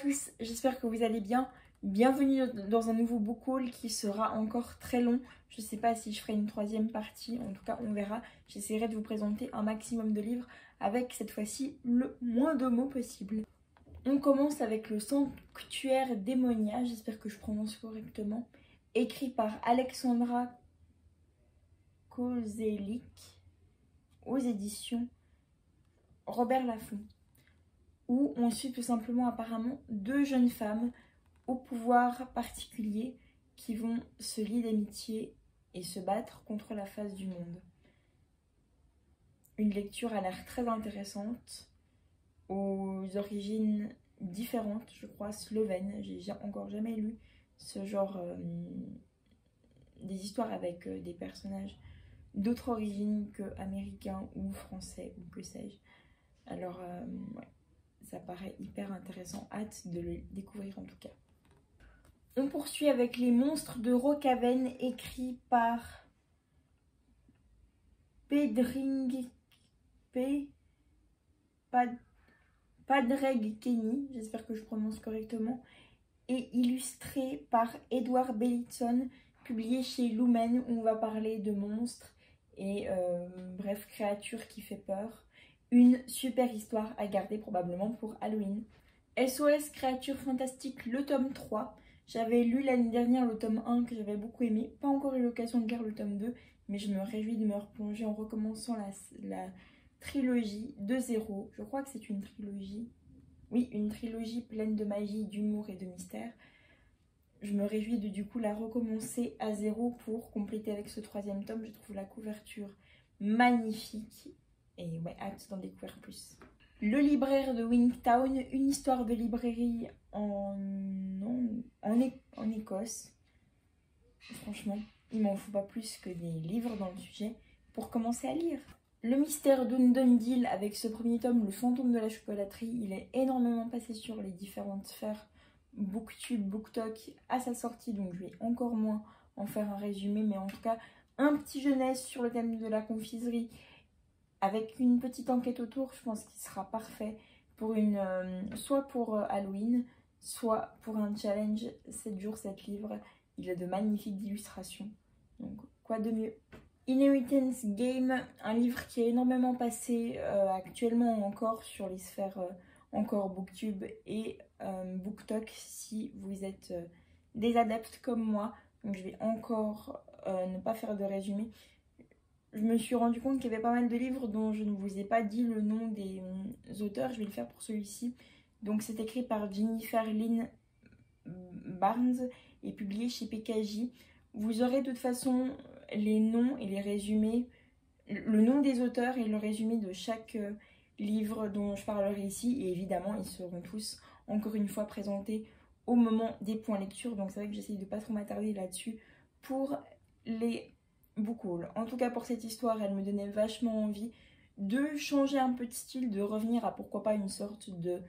tous, j'espère que vous allez bien. Bienvenue dans un nouveau book haul qui sera encore très long. Je ne sais pas si je ferai une troisième partie, en tout cas on verra. J'essaierai de vous présenter un maximum de livres avec cette fois-ci le moins de mots possible. On commence avec le Sanctuaire Démonia, j'espère que je prononce correctement, écrit par Alexandra Kozelik aux éditions Robert Laffont, où on suit tout simplement apparemment deux jeunes femmes au pouvoir particulier qui vont se lier d'amitié et se battre contre la face du monde. Une lecture a l'air très intéressante, aux origines différentes, je crois, slovènes. J'ai encore jamais lu ce genre des histoires avec des personnages d'autres origines que américains ou français ou que sais-je. Alors, ouais, ça paraît hyper intéressant. Hâte de le découvrir en tout cas. On poursuit avec Les Monstres de Rocaven, écrit par Padraig Kenny, j'espère que je prononce correctement, et illustré par Edward Bellitson, publié chez Lumen, où on va parler de monstres et bref, créatures qui fait peur. Une super histoire à garder probablement pour Halloween. SOS Créatures Fantastiques, le tome 3. J'avais lu l'année dernière le tome 1 que j'avais beaucoup aimé. Pas encore eu l'occasion de lire le tome 2, mais je me réjouis de me replonger en recommençant la trilogie de zéro. Je crois que c'est une trilogie. Oui, une trilogie pleine de magie, d'humour et de mystère. Je me réjouis de du coup la recommencer à zéro pour compléter avec ce troisième tome. Je trouve la couverture magnifique et ouais, hâte d'en découvrir plus. Le libraire de Wingtown, une histoire de librairie en Écosse. Franchement, il m'en faut pas plus que des livres dans le sujet pour commencer à lire. Le mystère d'Undondil, avec ce premier tome, Le fantôme de la chocolaterie, il est énormément passé sur les différentes sphères Booktube, Booktok à sa sortie, donc je vais encore moins en faire un résumé, mais en tout cas un petit jeunesse sur le thème de la confiserie avec une petite enquête autour, je pense qu'il sera parfait pour soit pour Halloween, soit pour un challenge 7 jours 7 livres. Il a de magnifiques illustrations, donc quoi de mieux. Inheritance Game, un livre qui est énormément passé actuellement encore sur les sphères encore Booktube et Booktok si vous êtes des adeptes comme moi. Donc je vais encore ne pas faire de résumé. Je me suis rendu compte qu'il y avait pas mal de livres dont je ne vous ai pas dit le nom des auteurs. Je vais le faire pour celui-ci. Donc c'est écrit par Jennifer Lynn Barnes et publié chez PKJ. Vous aurez de toute façon les noms et les résumés, le nom des auteurs et le résumé de chaque livre dont je parlerai ici. Et évidemment, ils seront tous, encore une fois, présentés au moment des points lecture. Donc c'est vrai que j'essaye de ne pas trop m'attarder là-dessus pour les book haul. En tout cas, pour cette histoire, elle me donnait vachement envie de changer un peu de style, de revenir à pourquoi pas une sorte de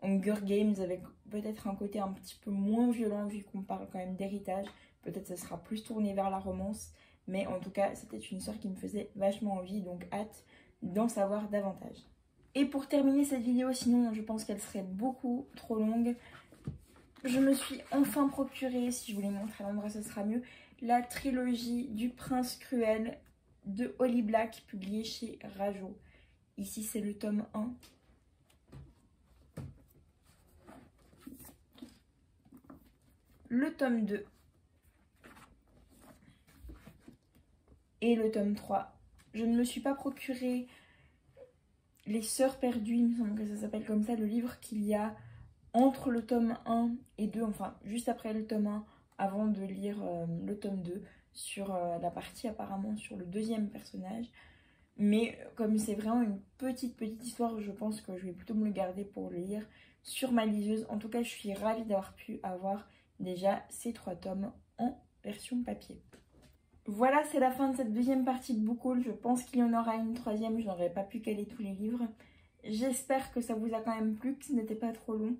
Hunger Games avec peut-être un côté un petit peu moins violent vu qu'on parle quand même d'héritage. Peut-être ça sera plus tourné vers la romance, mais en tout cas c'était une histoire qui me faisait vachement envie, donc hâte d'en savoir davantage. Et pour terminer cette vidéo, sinon je pense qu'elle serait beaucoup trop longue, je me suis enfin procuré, si je vous les montre à l'endroit ce sera mieux, la trilogie du Prince Cruel de Holly Black, publiée chez Rajo. Ici c'est le tome 1. Le tome 2 et le tome 3. Je ne me suis pas procuré Les Sœurs Perdues, il me semble que ça s'appelle comme ça, le livre qu'il y a entre le tome 1 et 2, enfin juste après le tome 1, avant de lire le tome 2, sur la partie apparemment sur le deuxième personnage. Mais comme c'est vraiment une petite histoire, je pense que je vais plutôt me le garder pour le lire sur ma liseuse. En tout cas, je suis ravie d'avoir pu avoir déjà ces 3 tomes en version papier. Voilà, c'est la fin de cette deuxième partie de book haul. Je pense qu'il y en aura une troisième, je n'aurais pas pu caler tous les livres. J'espère que ça vous a quand même plu, que ce n'était pas trop long.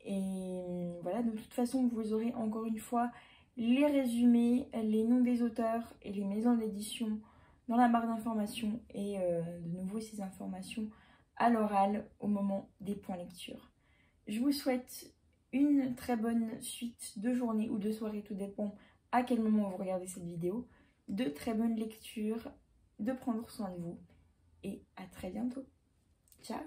Et voilà, de toute façon, vous aurez encore une fois les résumés, les noms des auteurs et les maisons d'édition dans la barre d'informations. Et de nouveau, ces informations à l'oral au moment des points lecture. Je vous souhaite une très bonne suite de journée ou de soirée, tout dépend à quel moment vous regardez cette vidéo, de très bonnes lectures, de prendre soin de vous et à très bientôt. Ciao!